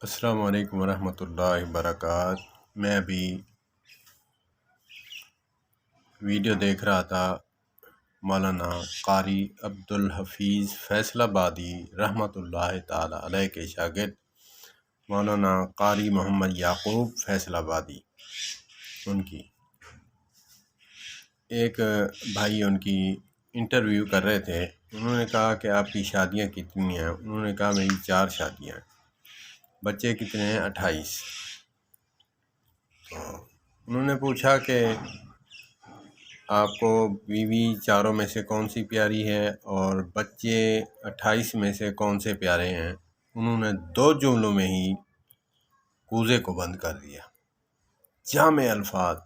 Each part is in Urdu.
السلام علیکم ورحمۃ اللہ وبرکاتہ۔ میں ابھی ویڈیو دیکھ رہا تھا مولانا قاری عبدالحفیظ فیصل آبادی رحمۃ اللہ تعالی علیہ کے شاگرد مولانا قاری محمد یعقوب فیصل آبادی، ان کی ایک بھائی ان کی انٹرویو کر رہے تھے۔ انہوں نے کہا کہ آپ کی شادیاں کتنی ہیں؟ انہوں نے کہا میری 4 شادیاں ہیں۔ بچے کتنے ہیں؟ 28۔ تو انہوں نے پوچھا کہ آپ کو بیوی چاروں میں سے کون سی پیاری ہے اور بچے 28 میں سے کون سے پیارے ہیں؟ انہوں نے 2 جملوں میں ہی کوزے کو بند کر دیا، جامع الفاظ۔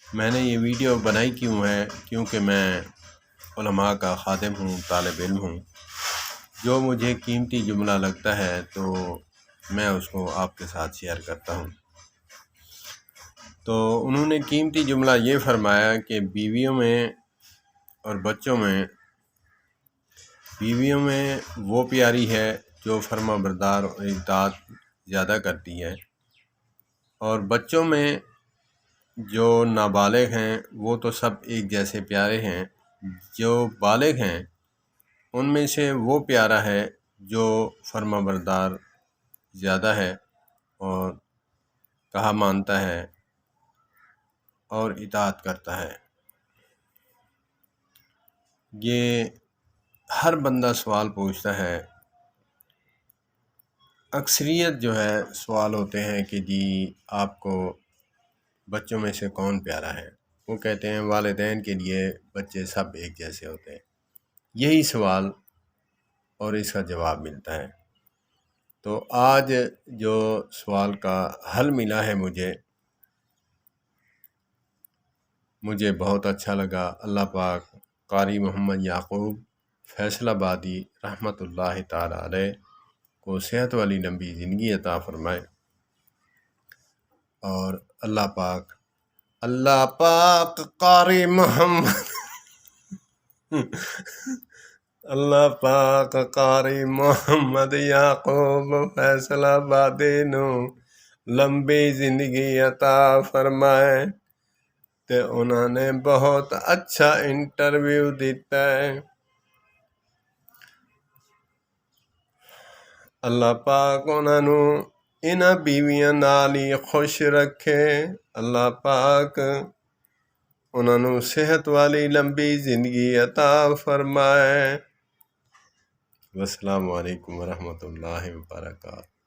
میں نے یہ ویڈیو بنائی کیوں ہے؟ کیونکہ میں علماء کا خادم ہوں، طالب علم ہوں۔ جو مجھے قیمتی جملہ لگتا ہے تو میں اس کو آپ کے ساتھ شیئر کرتا ہوں۔ تو انہوں نے قیمتی جملہ یہ فرمایا کہ بیویوں میں وہ پیاری ہے جو فرما بردار اور اطاعت زیادہ کرتی ہے، اور بچوں میں جو نابالغ ہیں وہ تو سب ایک جیسے پیارے ہیں، جو بالغ ہیں ان میں سے وہ پیارا ہے جو فرما بردار زیادہ ہے اور کہا مانتا ہے اور اطاعت کرتا ہے۔ یہ ہر بندہ سوال پوچھتا ہے، اکثریت جو ہے سوال ہوتے ہیں کہ جی آپ کو بچوں میں سے کون پیارا ہے؟ وہ کہتے ہیں والدین کے لیے بچے سب ایک جیسے ہوتے ہیں۔ یہی سوال اور اس کا جواب ملتا ہے۔ تو آج جو سوال کا حل ملا ہے مجھے بہت اچھا لگا۔ اللہ پاک قاری محمد یعقوب فیصل آبادی رحمۃ اللہ تعالی علیہ کو صحت والی لمبی زندگی عطا فرمائے، اور اللہ پاک قاری محمد اللہ پاک قاری محمد یعقوب فیصل آبادی نو لمبی زندگی عطا فرمائے۔ تے انہوں نے بہت اچھا انٹرویو دیتا ہے۔ اللہ پاک انہاں بیویاں نال ہی خوش رکھے۔ اللہ پاک انہوں صحت والی لمبی زندگی عطا فرمائے۔ والسلام علیکم ورحمۃ اللہ وبرکاتہ۔